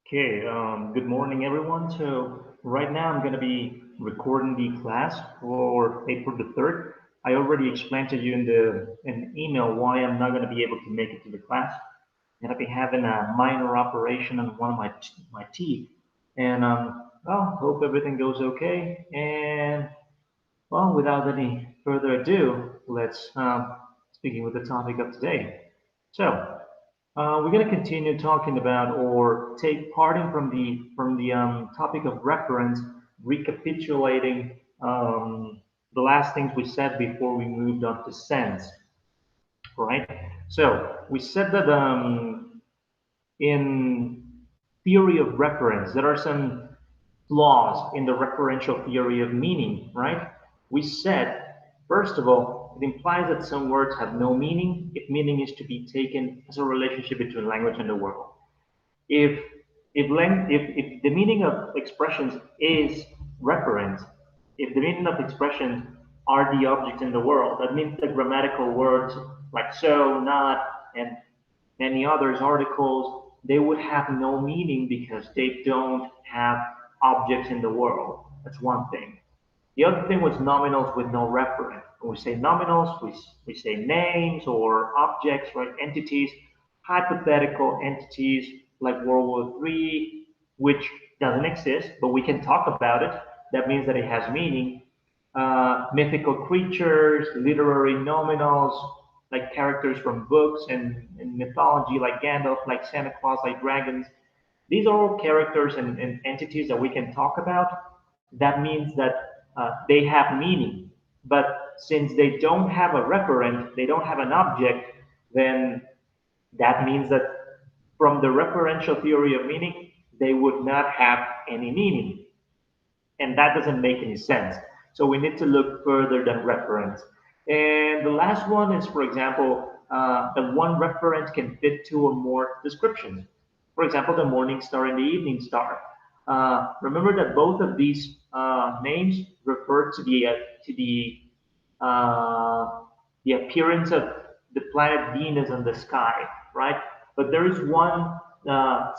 Okay, good morning, everyone. So right now I'm going to be recording the class for April the 3rd. I already explained to you in the email why I'm not going to be able to make it to the class. And I've been having a minor operation on one of my teeth. And well, hope everything goes okay. And well, without any further ado, let's speaking with the topic of today. So we're going to continue talking about or take part in from the topic of reference, recapitulating the last things we said before we moved on to sense, right? So we said that in theory of reference, there are some flaws in the referential theory of meaning, right? We said, first of all, it implies that some words have no meaning if meaning is to be taken as a relationship between language and the world. If if the meaning of expressions is reference, if the meaning of expressions are the objects in the world, that means the grammatical words like so, not, and many others articles, they would have no meaning because they don't have objects in the world. That's one thing. The other thing was nominals with no referent. When we say nominals, we say names or objects, right? Entities, hypothetical entities like World War III, which doesn't exist, but we can talk about it. That means that it has meaning. Mythical creatures, literary nominals, like characters from books and mythology, like Gandalf, like Santa Claus, like dragons. These are all characters and entities that we can talk about. That means that they have meaning. But since they don't have a referent, they don't have an object, then that means that from the referential theory of meaning, they would not have any meaning. And that doesn't make any sense. So we need to look further than reference. And the last one is, for example, the one referent can fit two or more descriptions. For example, the morning star and the evening star. Remember that both of these names refer uh, the appearance of the planet Venus in the sky, right? But there is one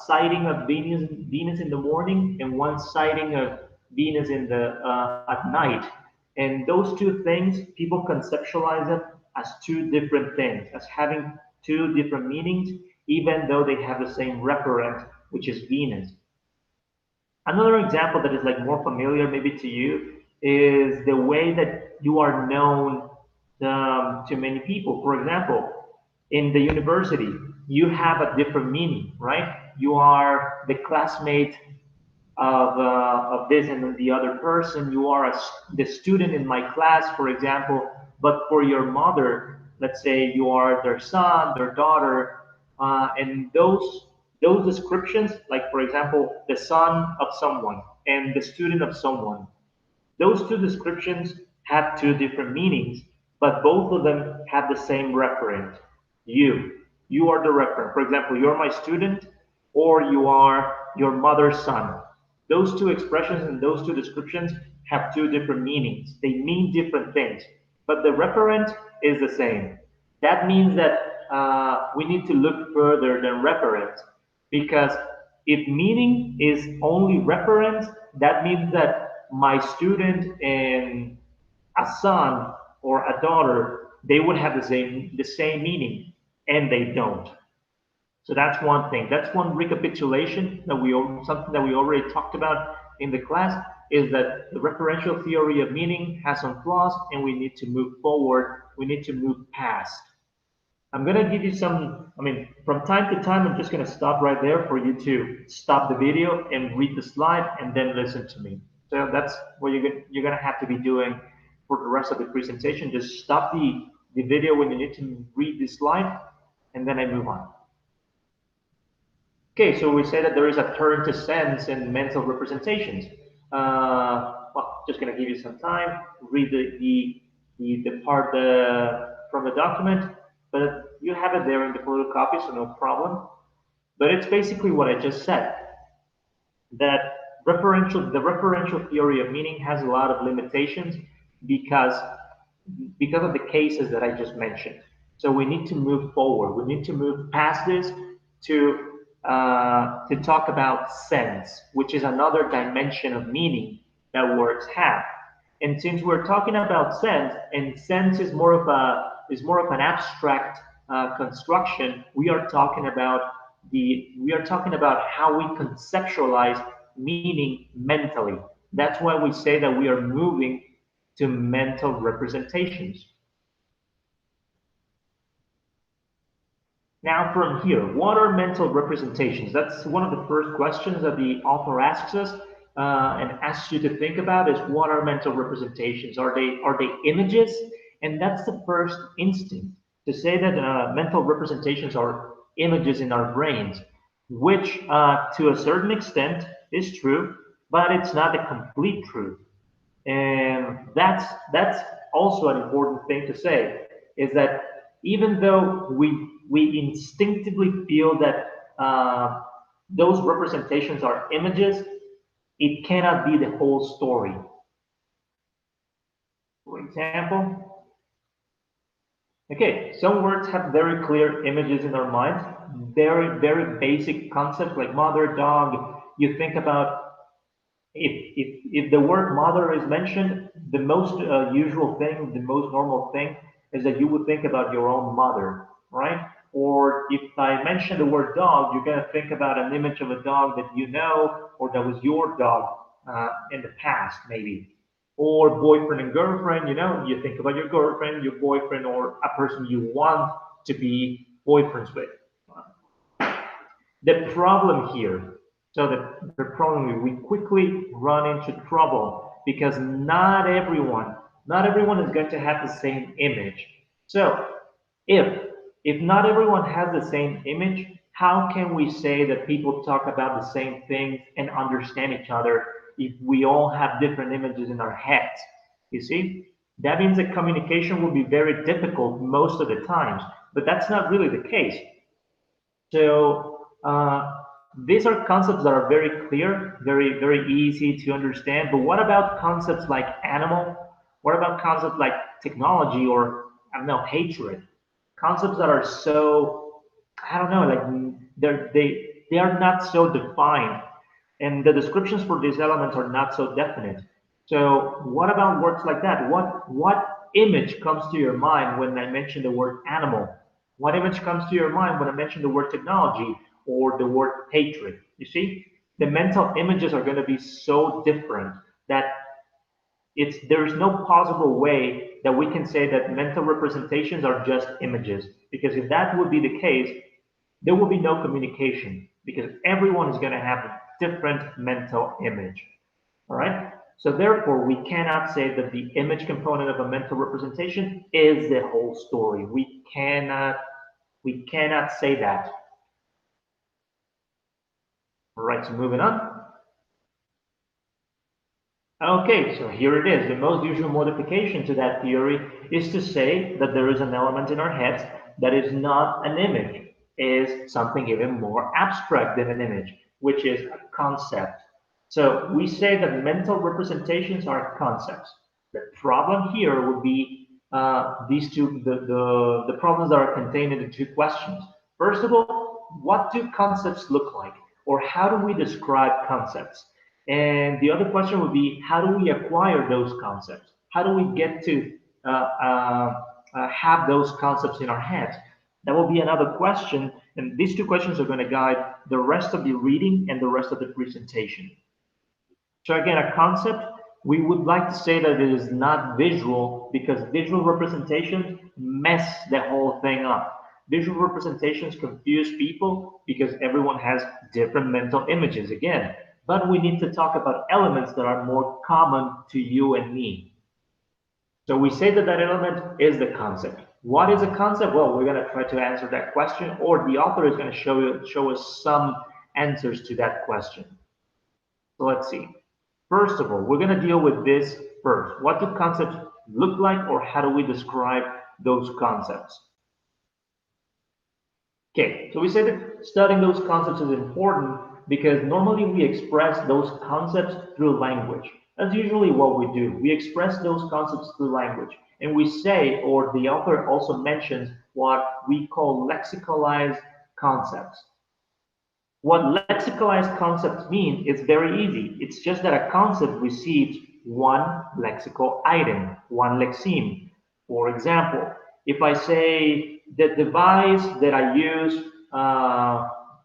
sighting of Venus in the morning and one sighting of Venus in the at night. And those two things, people conceptualize them as two different things, as having two different meanings, even though they have the same referent, which is Venus. Another example that is like more familiar maybe to you is the way that you are known to many people. For example, in the university, you have a different meaning, right? You are the classmate of this and the other person. You are the student in my class, for example, but for your mother, let's say you are their son, their daughter, and those descriptions, like for example, the son of someone and the student of someone, those two descriptions have two different meanings, but both of them have the same referent. You. You are the referent. For example, you're my student or you are your mother's son. Those two expressions and those two descriptions have two different meanings. They mean different things, but the referent is the same. That means that we need to look further than reference because if meaning is only reference, that means that my student and a son or a daughter, they would have the same meaning, and they don't. So that's one thing. That's one recapitulation that something that we already talked about in the class is that the referential theory of meaning has some flaws, and we need to move forward. We need to move past. I'm going to give you some, I mean, from time to time, I'm just going to stop right there for you to stop the video and read the slide and then listen to me. So that's what you're going to have to be doing for the rest of the presentation. Just stop the video when you need to read the slide, and then I move on. Okay, so we say that there is a turn to sense in mental representations. Well, just going to give you some time, read the part from the document, but you have it there in the photocopy, so no problem. But it's basically what I just said, that the referential theory of meaning has a lot of limitations because because of the cases that I just mentioned. So we need to move forward. We need to move past this to to talk about sense, which is another dimension of meaning that words have. And since we're talking about sense, and sense is more of an abstract construction, we are talking about how we conceptualize meaning mentally. That's why we say that we are moving to mental representations. Now, from here, what are mental representations? That's one of the first questions that the author asks us and asks you to think about is what are mental representations? Are they images? And that's the first instinct to say that mental representations are images in our brains, which to a certain extent is true, but it's not the complete truth. And that's also an important thing to say is that even though we instinctively feel that those representations are images, it cannot be the whole story. For example, okay, some words have very clear images in our minds, very basic concepts like mother, dog. You think about if the word mother is mentioned, the most usual thing, the most normal thing is that you would think about your own mother, right? Or if I mention the word dog, you're going to think about an image of a dog that you know or that was your dog in the past, maybe. Or boyfriend and girlfriend, you think about your girlfriend, your boyfriend, or a person you want to be boyfriends with. The problem here, the problem we quickly run into trouble because not everyone is going to have the same image. So if if not everyone has the same image, how can we say that people talk about the same things and understand each other if we all have different images in our heads? You see, that means that communication will be very difficult most of the times, but that's not really the case. So these are concepts that are very clear, very easy to understand. But what about concepts like animal? What about concepts like technology or I don't know hatred? Concepts that are so I don't know like they are not so defined, and the descriptions for these elements are not so definite. So what about words like that? What image comes to your mind when I mention the word animal? What image comes to your mind when I mention the word technology or the word hatred? You see, the mental images are going to be so different that there is no possible way that we can say that mental representations are just images. Because if that would be the case, there will be no communication because everyone is going to have a different mental image. All right. So therefore, we cannot say that the image component of a mental representation is the whole story. We cannot say that. All right. So moving on. Okay, so here it is. The most usual modification to that theory is to say that there is an element in our heads that is not an image, is something even more abstract than an image, which is a concept. So we say that mental representations are concepts. The problem here would be these two, the problems that are contained in the two questions. First of all, what do concepts look like? Or how do we describe concepts? And the other question would be, how do we acquire those concepts? How do we get to have those concepts in our heads? That will be another question. And these two questions are going to guide the rest of the reading and the rest of the presentation. So again, a concept, we would like to say that it is not visual because visual representations mess the whole thing up. Visual representations confuse people because everyone has different mental images again. But we need to talk about elements that are more common to you and me. So we say that that element is the concept. What is a concept? Well, we're going to try to answer that question, or the author is going to show us some answers to that question. So let's see. First of all, we're going to deal with this first. What do concepts look like, or how do we describe those concepts? Okay, so we say that studying those concepts is important because normally we express those concepts through language. That's usually what we do. We express those concepts through language. And we say, or the author also mentions, what we call lexicalized concepts. What lexicalized concepts mean is very easy. It's just that a concept receives one lexical item, one lexeme. For example, if I say the device that I use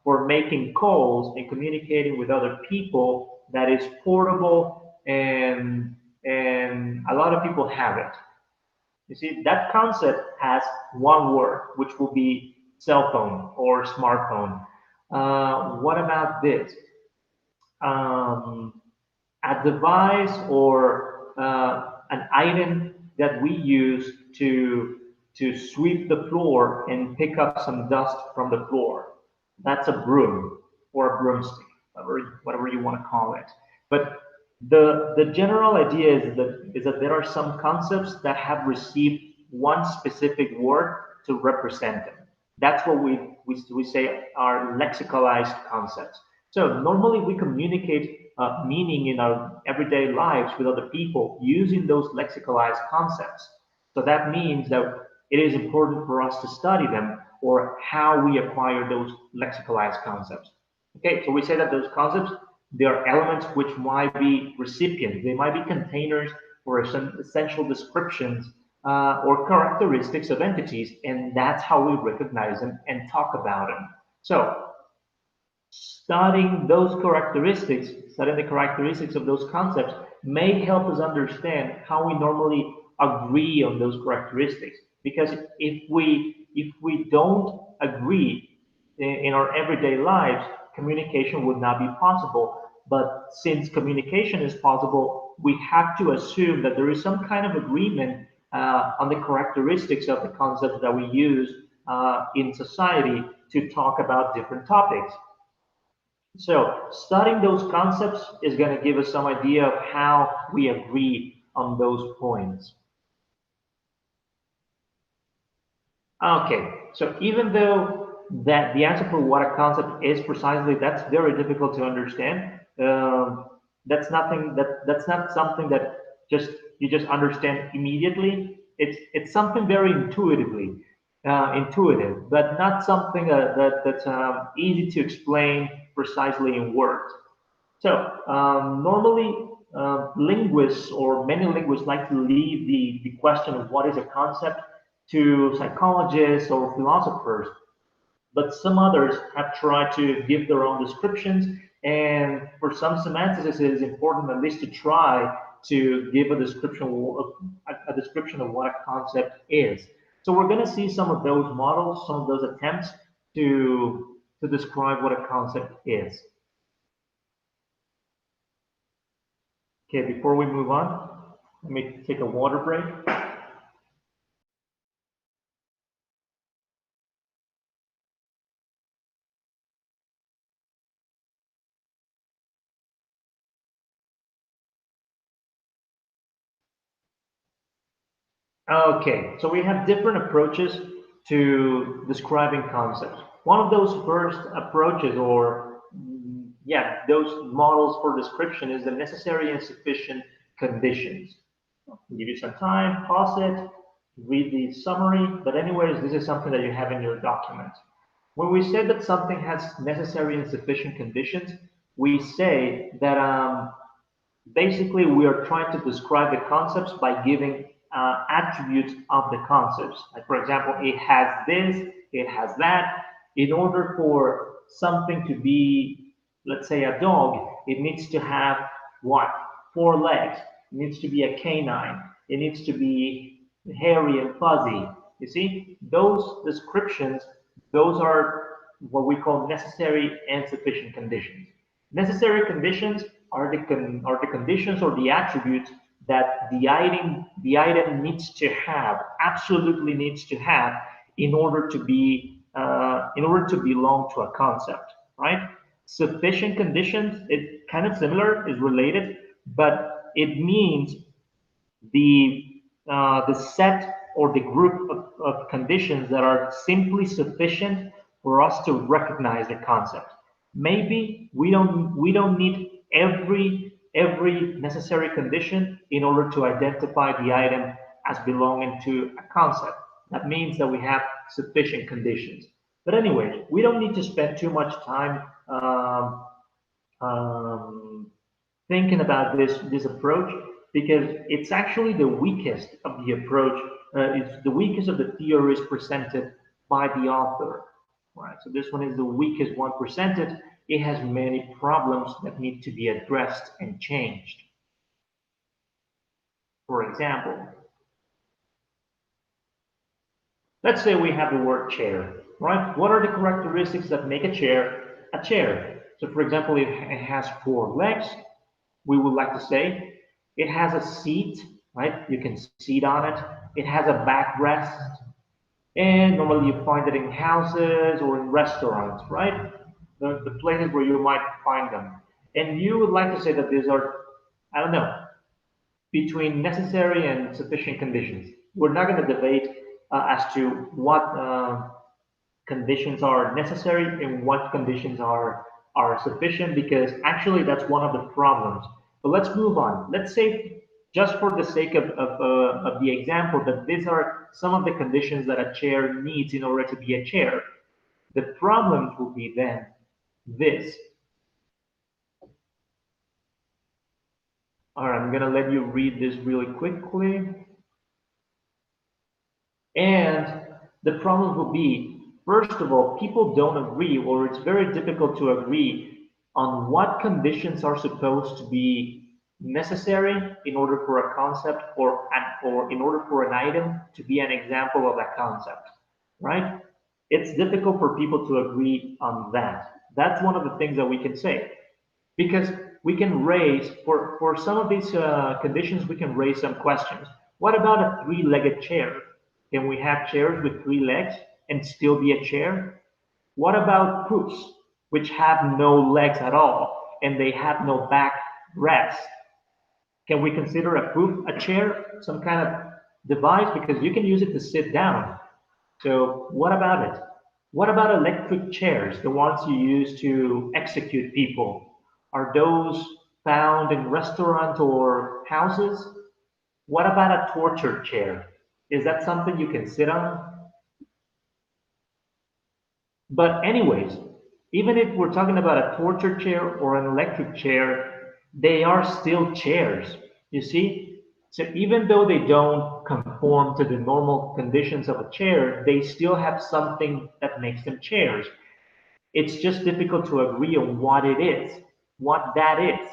for making calls and communicating with other people that is portable and a lot of people have it. You see, that concept has one word, which will be cell phone or smartphone. What about this? Um, a device or an item that we use to sweep the floor and pick up some dust from the floor. That's a broom or a broomstick, whatever you want to call it. But the general idea is that there are some concepts that have received one specific word to represent them. That's what we say are lexicalized concepts. So normally we communicate meaning in our everyday lives with other people using those lexicalized concepts. So that means that it is important for us to study them or how we acquire those lexicalized concepts. Okay, so we say that those concepts, they are elements which might be recipients, they might be containers for some essential descriptions or characteristics of entities, and that's how we recognize them and talk about them. So studying the characteristics of those concepts may help us understand how we normally agree on those characteristics. Because if we don't agree in our everyday lives, communication would not be possible. But since communication is possible, we have to assume that there is some kind of agreement on the characteristics of the concepts that we use in society to talk about different topics. So studying those concepts is going to give us some idea of how we agree on those points. Okay, so even though that the answer for what a concept is precisely, that's very difficult to understand. That's not something that just you just understand immediately. It's something very intuitive, but not something that's easy to explain precisely in words. So normally, linguists or many linguists like to leave the question of what is a concept to psychologists or philosophers, but some others have tried to give their own descriptions. And for some semanticists, it is important at least to try to give a description of what a concept is. So we're going to see some of those models, some of those attempts to describe what a concept is. Okay, before we move on, let me take a water break. Okay, so we have different approaches to describing concepts. One of those first approaches, or yeah, those models for description is the necessary and sufficient conditions. I'll give you some time, pause it, read the summary, but anyways, this is something that you have in your document. When we say that something has necessary and sufficient conditions, we say that basically we are trying to describe the concepts by giving attributes of the concepts. Like for example, it has this, it has that. In order for something to be, let's say a dog, it needs to have what? Four legs. It needs to be a canine. It needs to be hairy and fuzzy. You see, those descriptions, those are what we call necessary and sufficient conditions. Necessary conditions are the conditions or the attributes that the item needs to have, absolutely needs to have, in order to belong to a concept, right? Sufficient conditions, it's kind of similar, is related, but it means the set or the group of conditions that are simply sufficient for us to recognize the concept. Maybe we don't need every necessary condition in order to identify the item as belonging to a concept. That means that we have sufficient conditions. But anyway, we don't need to spend too much time um, thinking about this approach because it's actually the weakest of the approach. It's the weakest of the theories presented by the author. Right. So this one is the weakest one presented. It has many problems that need to be addressed and changed. For example, let's say we have the word chair, right? What are the characteristics that make a chair? So for example, if it has four legs, we would like to say it has a seat, right? You can sit on it. It has a backrest, and normally you find it in houses or in restaurants, right? The places where you might find them. And you would like to say that these are, I don't know, between necessary and sufficient conditions. We're not going to debate as to what conditions are necessary and what conditions are sufficient because actually that's one of the problems. But let's move on. Let's say just for the sake of the example that these are some of the conditions that a chair needs in order to be a chair. The problems will be then this. All right, I'm gonna let you read this really quickly. And the problem will be, first of all, people don't agree, or it's very difficult to agree on what conditions are supposed to be necessary in order for a concept or in order for an item to be an example of that concept, right? It's difficult for people to agree on that. That's one of the things that we can say because we can raise for some of these conditions we can raise some questions. What about a three-legged chair? Can we have chairs with three legs and still be a chair? What about poofs which have no legs at all and they have no back rest? Can we consider a poof a chair, some kind of device, because you can use it to sit down? So what about it? What about electric chairs, the ones you use to execute people? Are those found in restaurants or houses? What about a torture chair? Is that something you can sit on? But anyways, even if we're talking about a torture chair or an electric chair, they are still chairs, you see? So even though they don't conform to the normal conditions of a chair, they still have something that makes them chairs. It's just difficult to agree on what it is, what that is.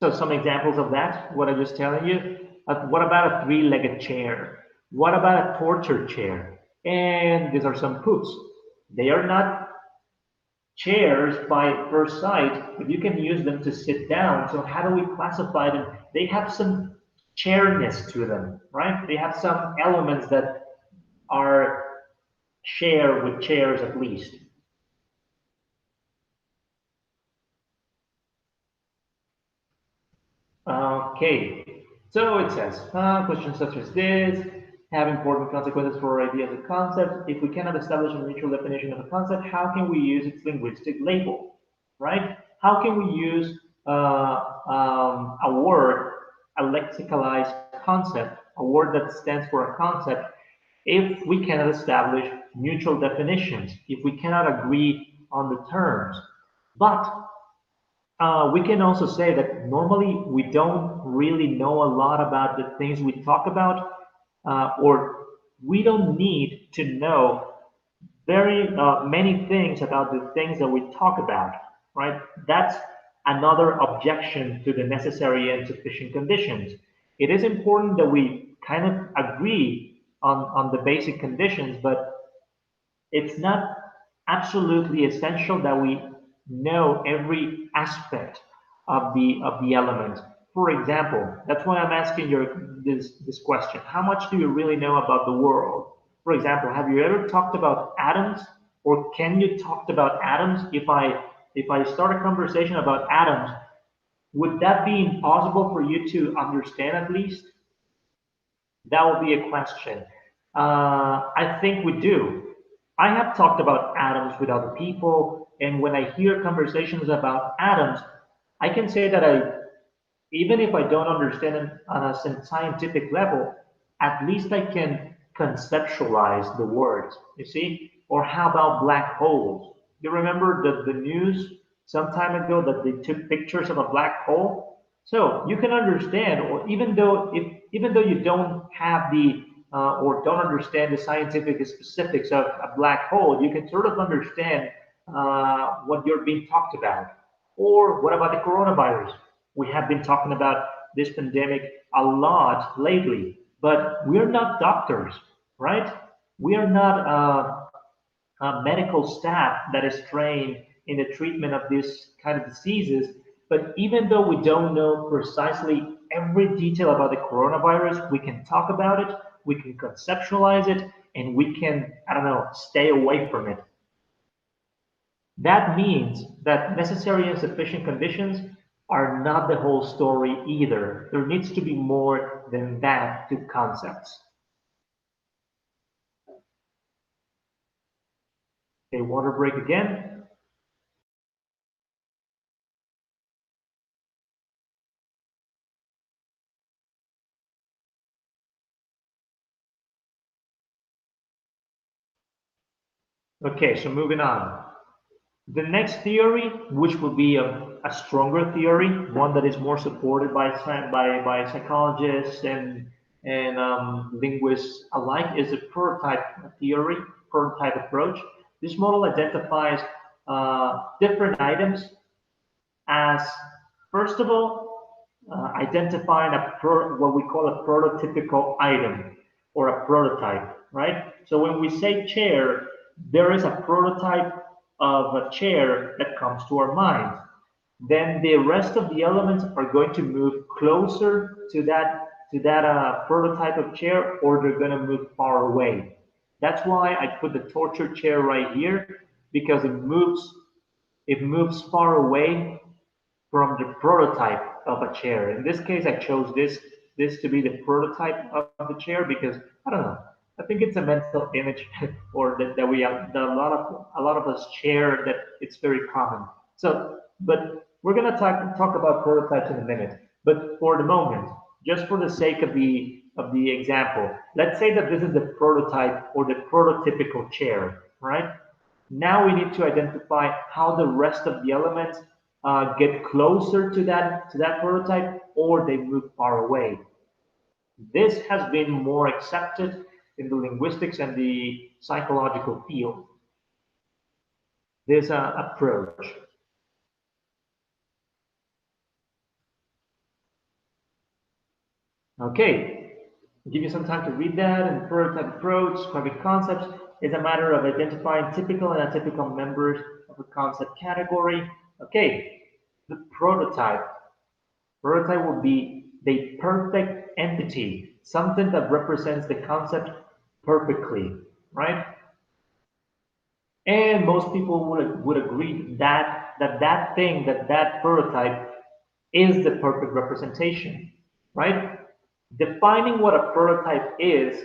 So some examples of that, what I just telling you. What about a three-legged chair? What about a torture chair? And these are some proofs. They are not chairs by first sight, but you can use them to sit down. So how do we classify them? They have some chairness to them, right? They have some elements that are share with chairs at least. Okay, so it says, questions such as this have important consequences for our ideas and concepts. If we cannot establish a mutual definition of a concept, how can we use its linguistic label, right? How can we use a word, a lexicalized concept, a word that stands for a concept, if we cannot establish mutual definitions, if we cannot agree on the terms? But we can also say that normally we don't really know a lot about the things we talk about, or we don't need to know very many things about the things that we talk about, right? That's another objection to the necessary and sufficient conditions. It is important that we kind of agree on the basic conditions, but it's not absolutely essential that we know every aspect of the element. For example, that's why I'm asking this question. How much do you really know about the world? For example, have you ever talked about atoms, or can you talk about atoms? If I start a conversation about atoms, would that be impossible for you to understand at least? That would be a question. I think we do. I have talked about atoms with other people, and when I hear conversations about atoms, I can say that even if I don't understand it on a scientific level, at least I can conceptualize the words, you see? Or how about black holes? You remember the news some time ago that they took pictures of a black hole? So you can understand, or even though you don't have the or don't understand the scientific specifics of a black hole, you can sort of understand what you're being talked about. Or what about the coronavirus? We have been talking about this pandemic a lot lately, but we're not doctors, right? We are not a medical staff that is trained in the treatment of this kind of diseases. But even though we don't know precisely every detail about the coronavirus, we can talk about it, we can conceptualize it, and we can, I don't know, stay away from it. That means that necessary and sufficient conditions are not the whole story either. There needs to be more than that to concepts. Okay, water break again. Okay, so moving on. The next theory, which will be a stronger theory, one that is more supported by psychologists and linguists alike, is the prototype theory, prototype approach. This model identifies different items as, first of all, identifying what we call a prototypical item or a prototype, right? So when we say chair, there is a prototype of a chair that comes to our mind. Then the rest of the elements are going to move closer to that prototype of chair, or they're going to move far away. That's why I put the torture chair right here, because it moves far away from the prototype of a chair. In this case, I chose this to be the prototype of the chair because I don't know. I think it's a mental image, or that we have that a lot of us share, that it's very common. So, but we're gonna talk about prototypes in a minute. But for the moment, just for the sake of the example, let's say that this is the prototype or the prototypical chair, right? Now we need to identify how the rest of the elements get closer to that prototype, or they move far away. This has been more accepted in the linguistics and the psychological field. This approach. Okay, give you some time to read that. And prototype approach, private concepts, is a matter of identifying typical and atypical members of a concept category. Okay, the prototype. Prototype would be the perfect entity, something that represents the concept perfectly, right? And most people would agree that thing, that prototype is the perfect representation, right? Defining what a prototype is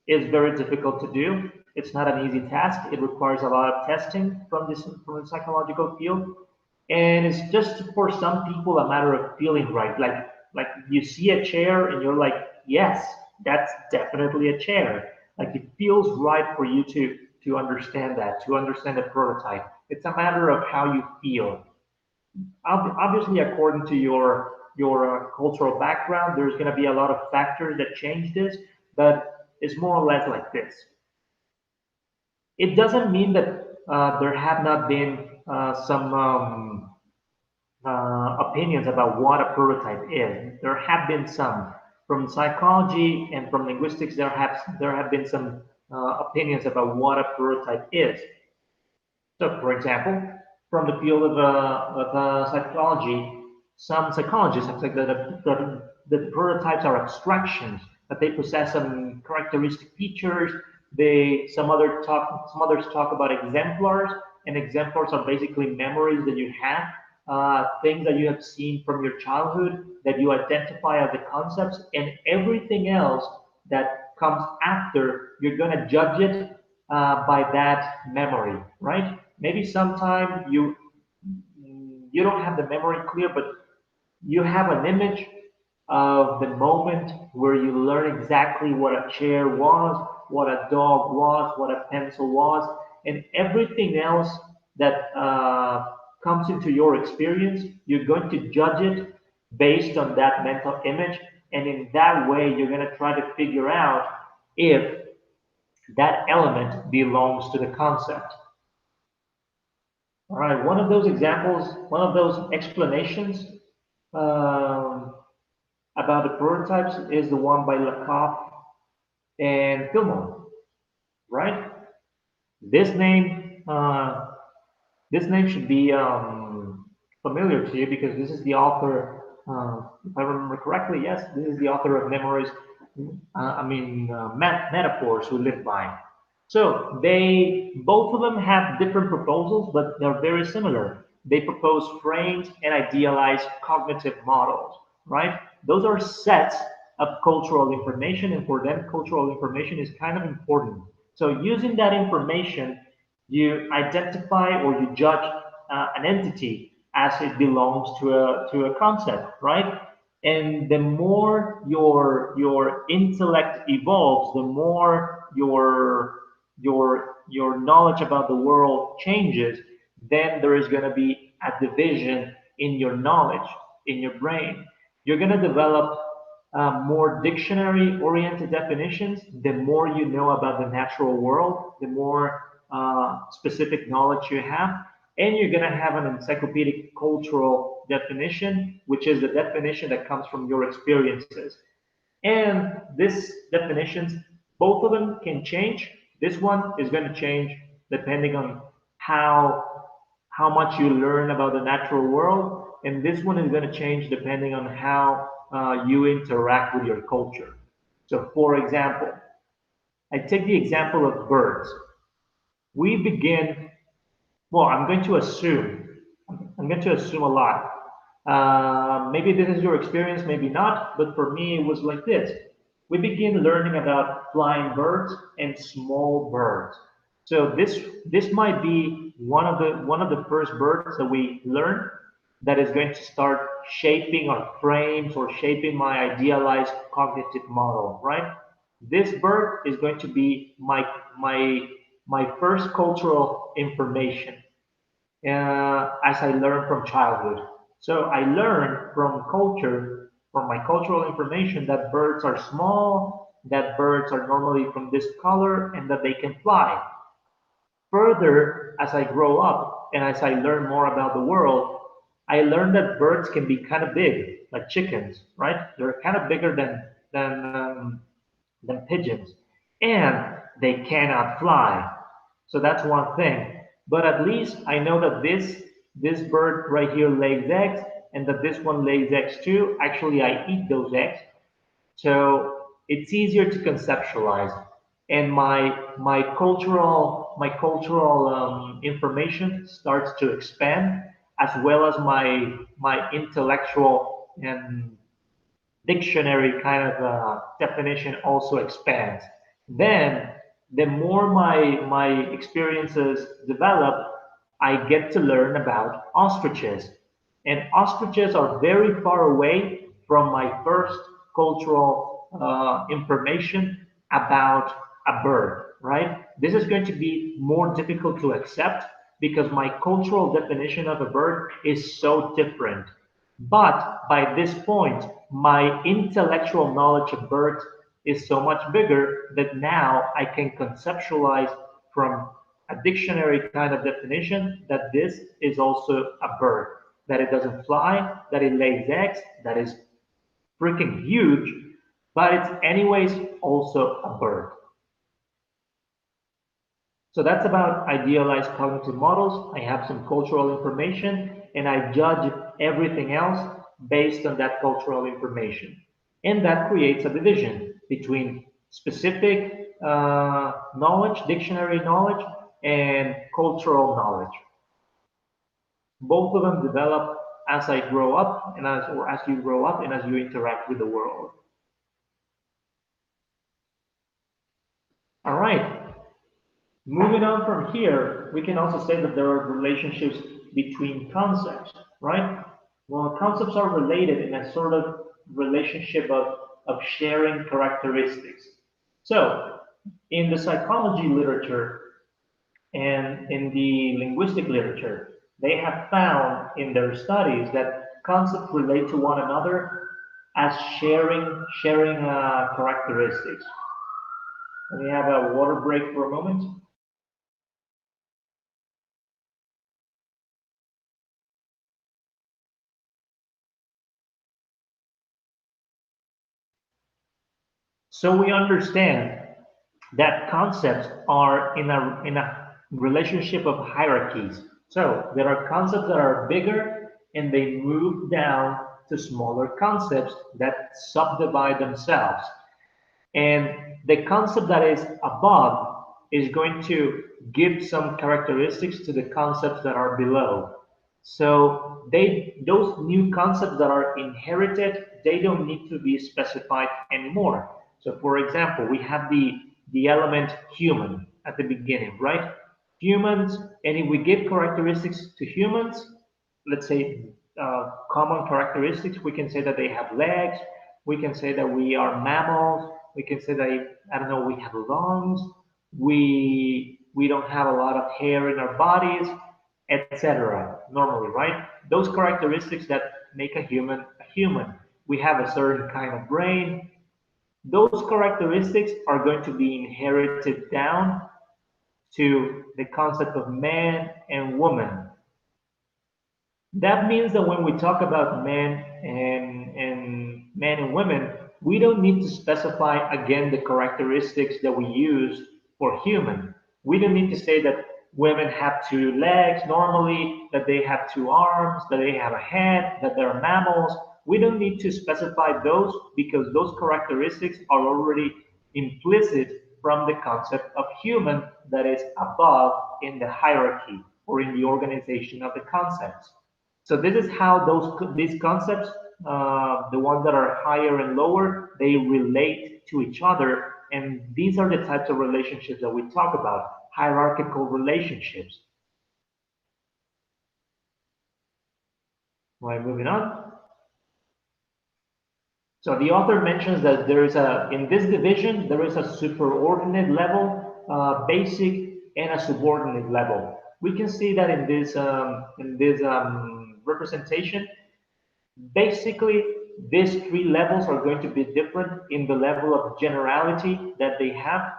very difficult to do. It's not an easy task. It requires a lot of testing from the psychological field, and it's just for some people a matter of feeling right. Like you see a chair and you're like, yes, that's definitely a chair. Like it feels right for you to understand that, to understand the prototype. It's a matter of how you feel. Obviously, according to your cultural background, there's going to be a lot of factors that change this, but it's more or less like this. It doesn't mean that there have not been some opinions about what a prototype is. There have been some from psychology and from linguistics. There have been some opinions about what a prototype is. So, for example, from the field of psychology, some psychologists have said that prototypes are abstractions, that they possess some characteristic features. Some others talk about exemplars, and exemplars are basically memories that you have, things that you have seen from your childhood that you identify as the concepts, and everything else that comes after, you're going to judge it by that memory, right? Maybe sometime you don't have the memory clear, but you have an image of the moment where you learn exactly what a chair was, what a dog was, what a pencil was, and everything else that comes into your experience, you're going to judge it based on that mental image. And in that way, you're going to try to figure out if that element belongs to the concept. All right, one of those examples, one of those explanations um, about the prototypes is the one by Lacoste and Fillmore, right? This name, this name should be familiar to you because this is the author, if I remember correctly, yes, this is the author of Memories, Metaphors We Live By. So they, both of them have different proposals, but they're very similar. They propose frames and idealized cognitive models, right? Those are sets of cultural information, and for them, cultural information is kind of important. So using that information, you identify or you judge an entity as it belongs to a concept, right? And the more your intellect evolves, the more your knowledge about the world changes, then there is going to be a division in your knowledge in your brain. You're going to develop more dictionary oriented definitions. The more you know about the natural world, the more specific knowledge you have. And you're going to have an encyclopedic cultural definition, which is the definition that comes from your experiences. And these definitions, both of them can change. This one is going to change depending on how how much you learn about the natural world, and this one is going to change depending on how you interact with your culture. So, for example, I take the example of birds. We begin, well, I'm going to assume a lot. Maybe this is your experience, maybe not, but for me, it was like this. We begin learning about flying birds and small birds. So this might be one of the first birds that we learn that is going to start shaping our frames or shaping my idealized cognitive model, right? This bird is going to be my first cultural information as I learn from childhood. So I learn from culture, from my cultural information, that birds are small, that birds are normally from this color, and that they can fly. Further, as I grow up and as I learn more about the world, I learn that birds can be kind of big, like chickens, right? They're kind of bigger than pigeons, and they cannot fly. So that's one thing. But at least I know that this bird right here lays eggs, and that this one lays eggs too. Actually, I eat those eggs, so it's easier to conceptualize. And my cultural information starts to expand, as well as my intellectual and dictionary kind of definition also expands. Then, the more my experiences develop, I get to learn about ostriches. And ostriches are very far away from my first cultural information about a bird, right? This is going to be more difficult to accept because my cultural definition of a bird is so different. But by this point, my intellectual knowledge of birds is so much bigger that now I can conceptualize from a dictionary kind of definition that this is also a bird, that it doesn't fly, that it lays eggs, that is freaking huge, but it's anyways also a bird. So that's about idealized cognitive models. I have some cultural information and I judge everything else based on that cultural information. And that creates a division between specific knowledge, dictionary knowledge, and cultural knowledge. Both of them develop as I grow up and as you grow up and as you interact with the world. All right. Moving on from here, we can also say that there are relationships between concepts, right? Well, concepts are related in a sort of relationship of sharing characteristics. So, In the psychology literature and in the linguistic literature, they have found in their studies that concepts relate to one another as sharing characteristics. Let me have a water break for a moment. So we understand that concepts are in a relationship of hierarchies. So there are concepts that are bigger and they move down to smaller concepts that subdivide themselves. And the concept that is above is going to give some characteristics to the concepts that are below. So those new concepts that are inherited, they don't need to be specified anymore. So for example, we have the element human at the beginning, right? Humans, and if we give characteristics to humans, let's say common characteristics, we can say that they have legs, we can say that we are mammals, we can say that, I don't know, we have lungs, we don't have a lot of hair in our bodies, etc. Normally, right? Those characteristics that make a human. We have a certain kind of brain. Those characteristics are going to be inherited down to the concept of man and woman. That means that when we talk about men and women, we don't need to specify again the characteristics that we use for human. We don't need to say that women have two legs normally, that they have two arms, that they have a head, that they're mammals. We don't need to specify those because those characteristics are already implicit from the concept of human that is above in the hierarchy or in the organization of the concepts. So this is how these concepts, the ones that are higher and lower, they relate to each other, and these are the types of relationships that we talk about, hierarchical relationships. Right, moving on. So the author mentions that there is in this division, there is a superordinate level, basic, and a subordinate level. We can see that in this representation. Basically, these three levels are going to be different in the level of generality that they have.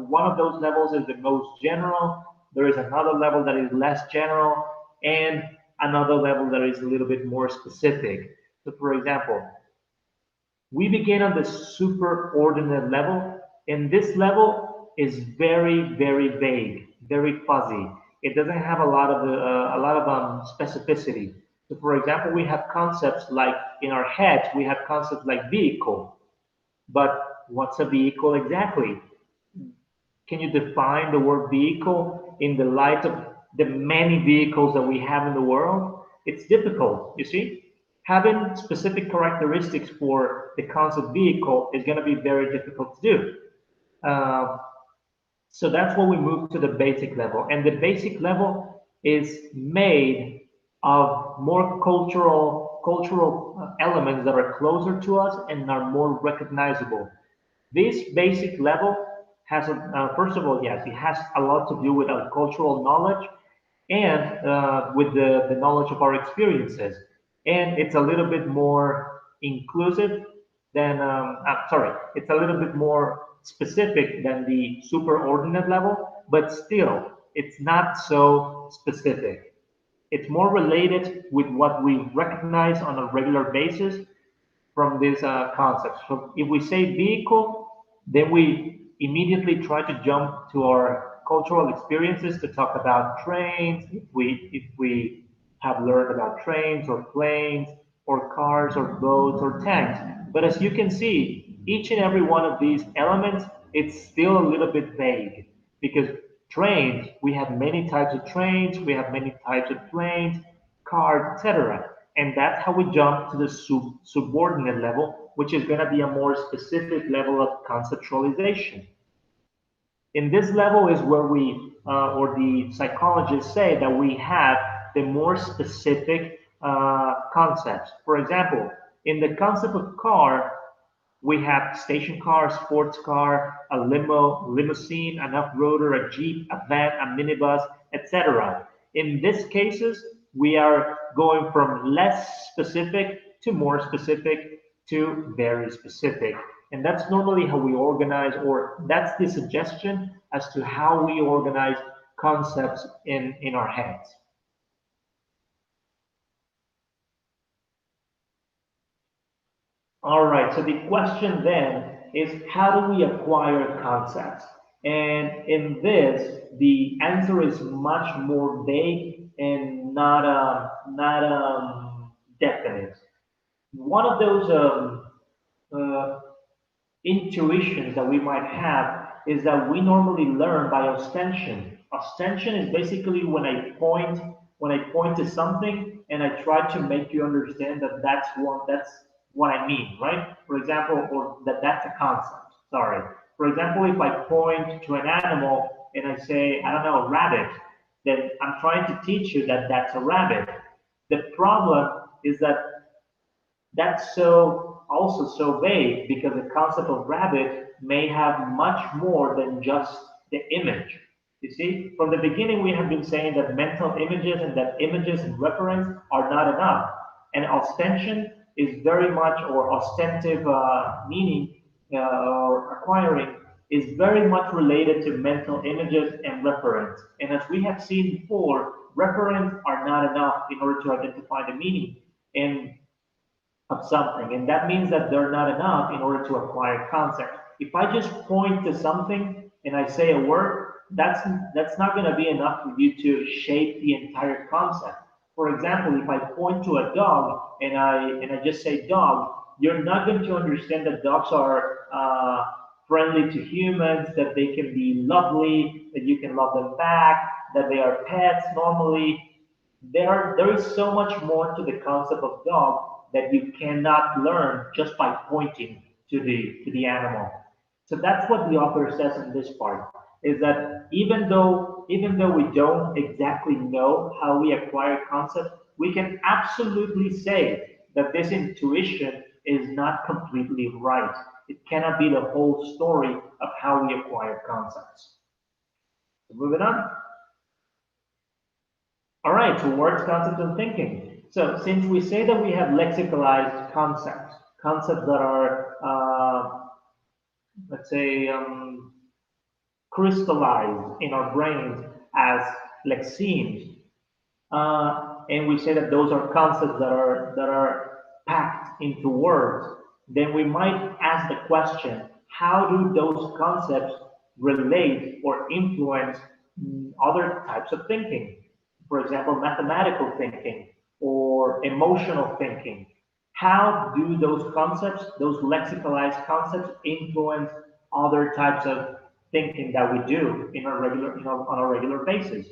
One of those levels is the most general. There is another level that is less general, and another level that is a little bit more specific. So, for example, we begin on the superordinate level, and this level is very, very vague, very fuzzy. It doesn't have a lot of specificity. So, for example, we have concepts like in our heads, we have concepts like vehicle, but what's a vehicle exactly? Can you define the word vehicle in the light of the many vehicles that we have in the world? It's difficult, you see? Having specific characteristics for the concept vehicle is going to be very difficult to do. Uh, so that's when we move to the basic level. And the basic level is made of more cultural elements that are closer to us and are more recognizable. This basic level has, first of all, yes, it has a lot to do with our cultural knowledge and with the knowledge of our experiences. And it's a little bit more inclusive than, sorry, it's a little bit more specific than the superordinate level, but still, it's not so specific. It's more related with what we recognize on a regular basis from these concepts. So if we say vehicle, then we immediately try to jump to our cultural experiences to talk about trains, if we have learned about trains or planes or cars or boats or tanks. But as you can see, each and every one of these elements, it's still a little bit vague because trains, we have many types of trains, we have many types of planes, cars, etc. And that's how we jump to the subordinate level, which is going to be a more specific level of conceptualization. In this level is where or the psychologists say that we have the more specific concepts. For example, in the concept of car, We have station car, sports car, a limo, limousine, an off-roader, a jeep, a van, a minibus, etc. In these cases, we are going from less specific to more specific to very specific. And that's normally how we organize, or that's the suggestion as to how we organize concepts in our heads. All right, so the question then is how do we acquire concepts? And in this, the answer is much more vague and not definite. One of those uh, intuitions that we might have is that we normally learn by ostension. Ostension is basically when I point to something and I try to make you understand that that's what I mean, right? For example, or that that's a concept. Sorry. For example, if I point to an animal and I say, I don't know, rabbit, then I'm trying to teach you that that's a rabbit. The problem is that that's so also so vague because the concept of rabbit may have much more than just the image. You see, from the beginning, we have been saying that mental images and that images and reference are not enough. And ostension is very much, or ostensive meaning or acquiring is very much related to mental images and reference. And as we have seen before, reference are not enough in order to identify the meaning. And of something. And that means that they're not enough in order to acquire concept. If I just point to something and I say a word, that's not going to be enough for you to shape the entire concept. For example, if I point to a dog and I just say dog, you're not going to understand that dogs are friendly to humans, that they can be lovely, that you can love them back, that they are pets normally. There is so much more to the concept of dog that you cannot learn just by pointing to the animal. So that's what the author says in this part, is that even though we don't exactly know how we acquire concepts, we can absolutely say that this intuition is not completely right. It cannot be the whole story of how we acquire concepts. So moving on. All right, so words, concepts, and thinking. So since we say that we have lexicalized concepts, concepts that are, let's say, crystallized in our brains as lexemes, and we say that those are concepts that are packed into words, then we might ask the question: how do those concepts relate or influence other types of thinking? For example, mathematical thinking or emotional thinking. How do those concepts, those lexicalized concepts, influence other types of thinking that we do in our on a regular basis?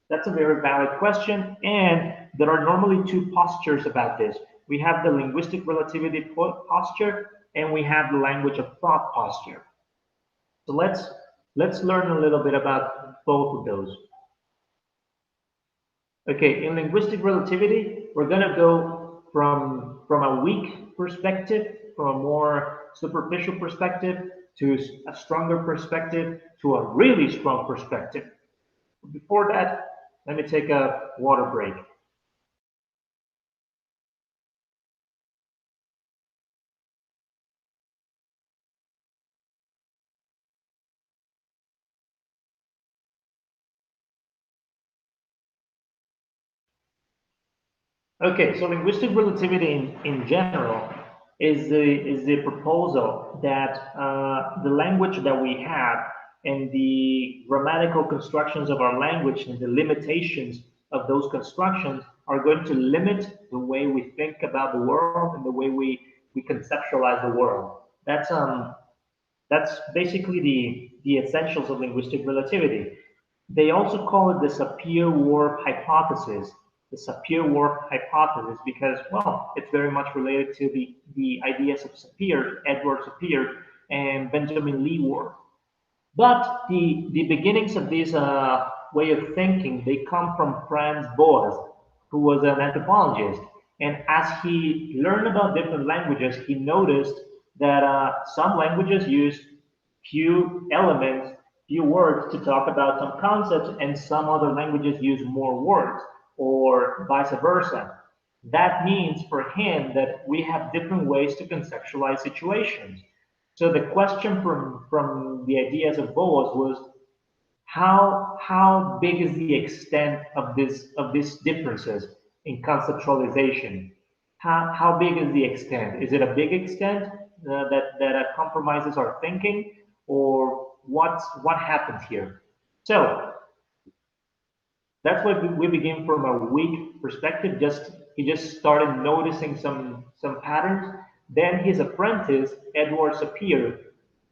That's a very valid question, and there are normally two postures about this. We have the linguistic relativity posture, and we have the language of thought posture. So let's learn a little bit about both of those. Okay, in linguistic relativity, we're gonna go from a weak perspective, from a more superficial perspective, to a stronger perspective, to a really strong perspective. Before that, let me take a water break. Okay, so linguistic relativity in general is the proposal that the language that we have and the grammatical constructions of our language and the limitations of those constructions are going to limit the way we think about the world and the way we conceptualize the world. That's basically the essentials of linguistic relativity. They also call it the Sapir-Whorf hypothesis. The Sapir-Whorf hypothesis because, well, it's very much related to the ideas of Sapir, Edward Sapir, and Benjamin Lee Whorf. But the beginnings of this way of thinking, they come from Franz Boas, who was an anthropologist. And as he learned about different languages, he noticed that some languages use few elements, few words to talk about some concepts, and some other languages use more words, or vice versa. That means for him that we have different ways to conceptualize situations. So the question from the ideas of Boas was, how big is the extent of these differences in conceptualization? How big is the extent? Is it a big extent that compromises our thinking, or what happens here? So that's why we begin from a weak perspective. He just started noticing some patterns. Then his apprentice Edward Sapir,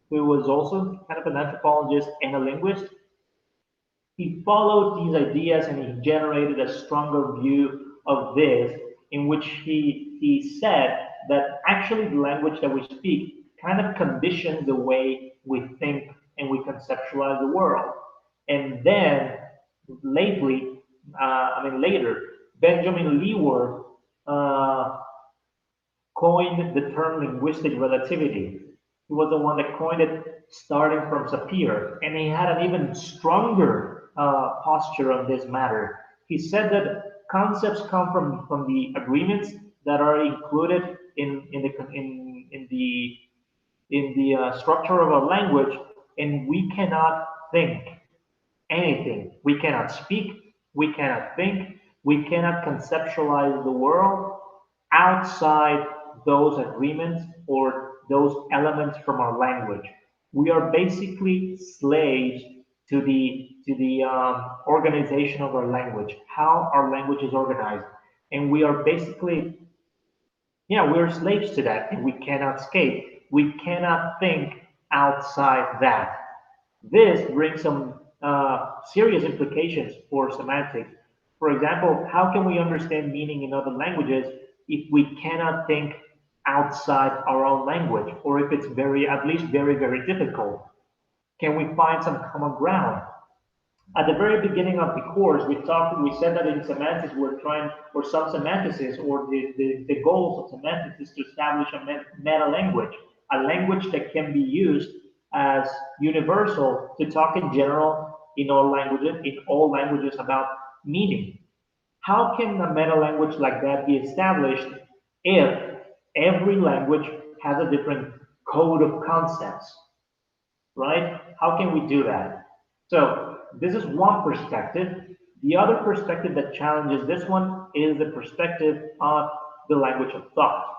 who was also kind of an anthropologist and a linguist, he followed these ideas and he generated a stronger view of this, in which he said that actually the language that we speak kind of conditions the way we think and we conceptualize the world. And then later, Benjamin Leaworth uh, coined the term linguistic relativity. He was the one that coined it starting from Sapir, and he had an even stronger posture on this matter. He said that concepts come from the agreements that are included in the structure of a language, and we cannot think anything. We cannot speak, we cannot think, we cannot conceptualize the world outside those agreements or those elements from our language. We are basically slaves to the organization of our language, how our language is organized, and we are basically, yeah, we're slaves to that, and we cannot escape. We cannot think outside that. This brings some serious implications for semantics. For example, how can we understand meaning in other languages if we cannot think outside our own language, or if it's at least very, very difficult? Can we find some common ground? At the very beginning of the course, we said that in semantics, we're trying, or some semanticists, or the goals of semantics is to establish a meta language, a language that can be used as universal to talk in general in all languages about meaning. How can a meta language like that be established if every language has a different code of concepts, right? How can we do that? So this is one perspective. The other perspective that challenges this one is the perspective of the language of thought.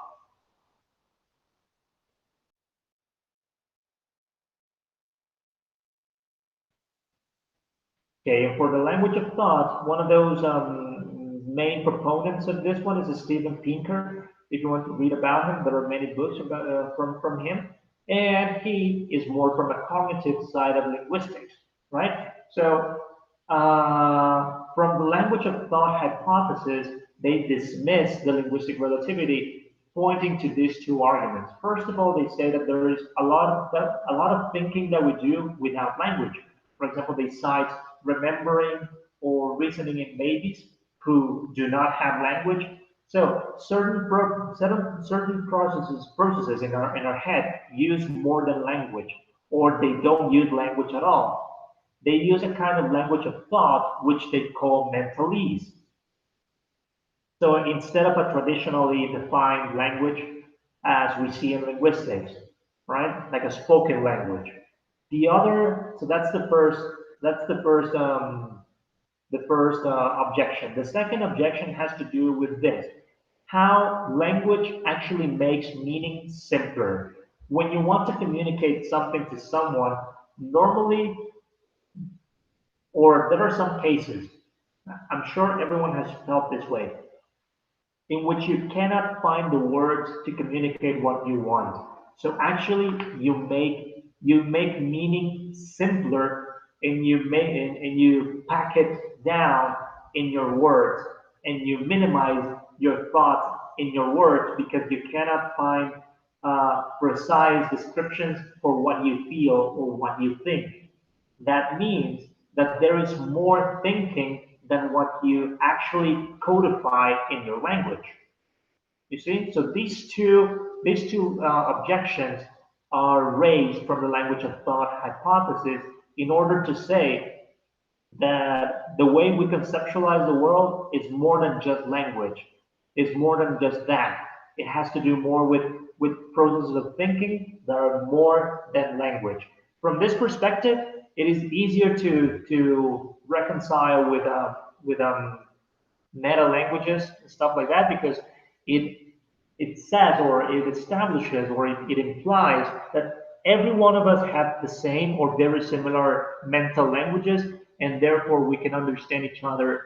Okay, and for the language of thought, one of those main proponents of this one is Steven Pinker. If you want to read about him, there are many books about, from him. And he is more from a cognitive side of linguistics, right? So, from the language of thought hypothesis, they dismiss the linguistic relativity, pointing to these two arguments. First of all, they say that there is a lot of thinking that we do without language. For example, they cite remembering or reasoning in babies who do not have language. So certain processes in our head use more than language, or they don't use language at all. They use a kind of language of thought, which they call mentalese. So instead of a traditionally defined language as we see in linguistics, right? Like a spoken language. The other, so that's the first objection. The second objection has to do with this, how language actually makes meaning simpler. When you want to communicate something to someone, normally, or there are some cases, I'm sure everyone has felt this way, in which you cannot find the words to communicate what you want. So actually, you make meaning simpler, and you pack it down in your words, and you minimize your thoughts in your words because you cannot find precise descriptions for what you feel or what you think. That means that there is more thinking than what you actually codify in your language. You see, so these two objections are raised from the language of thought hypothesis in order to say that the way we conceptualize the world is more than just language, is more than just that. It has to do more with processes of thinking that are more than language. From this perspective, it is easier to reconcile with meta languages and stuff like that because it it says or it establishes or it implies that every one of us have the same or very similar mental languages, and therefore we can understand each other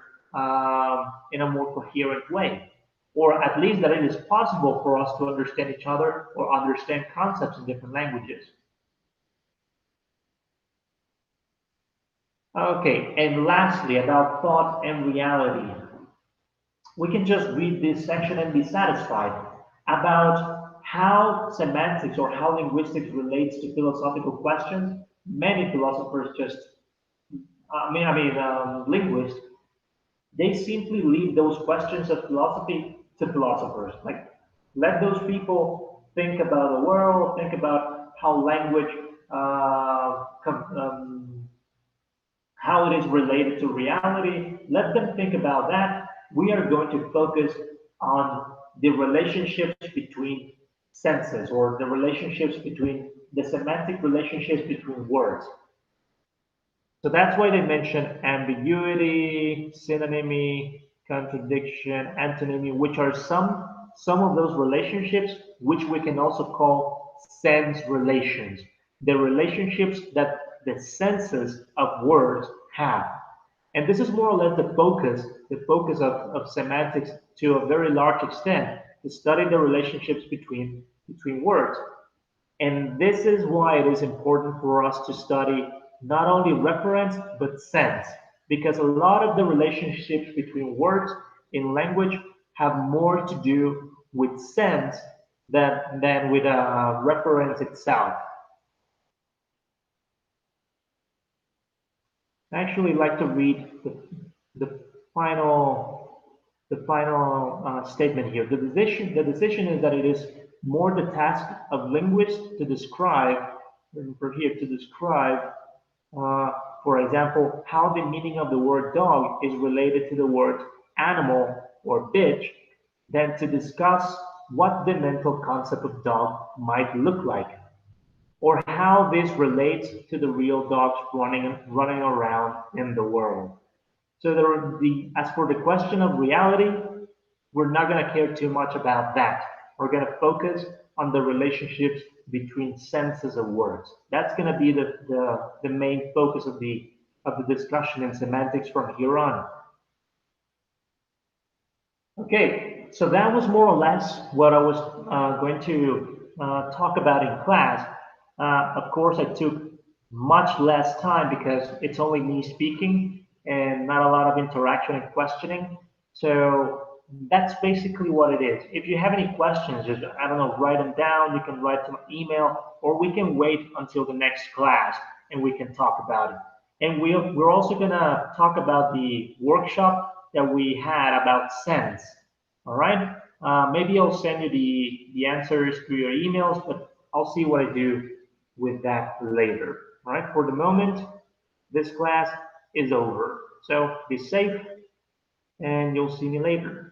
in a more coherent way, or at least that it is possible for us to understand each other or understand concepts in different languages. Okay, and lastly, about thought and reality. We can just read this section and be satisfied about how semantics or how linguistics relates to philosophical questions. Many philosophers just, linguists, they simply leave those questions of philosophy to philosophers. Like, let those people think about the world, think about how language how it is related to reality. Let them think about that. We are going to focus on the relationships between senses or the relationships between the semantic relationships between words. So that's why they mention ambiguity, synonymy, contradiction, antonymy, which are some of those relationships which we can also call sense relations. The relationships that the senses of words have. And this is more or less the focus of semantics to a very large extent, to study the relationships between words. And this is why it is important for us to study not only reference but sense, because a lot of the relationships between words in language have more to do with sense than with a reference itself. I actually like to read the final statement here. The decision is that it is more the task of linguists to describe, for here to describe, uh, for example, how the meaning of the word dog is related to the word animal or bitch, than to discuss what the mental concept of dog might look like or how this relates to the real dogs running around in the world. So as for the question of reality, we're not going to care too much about that. We're going to focus on the relationships between senses of words. That's going to be the main focus of the discussion in semantics from here on. Okay, so that was more or less what I was going to talk about in class. Of course, I took much less time because it's only me speaking and not a lot of interaction and questioning. So that's basically what it is. If you have any questions, just, I don't know, write them down. You can write to my email, or we can wait until the next class and we can talk about it. And we're also going to talk about the workshop that we had about sense. All right. Maybe I'll send you the answers through your emails, but I'll see what I do with that later. All right. For the moment, this class is over. So be safe and you'll see me later.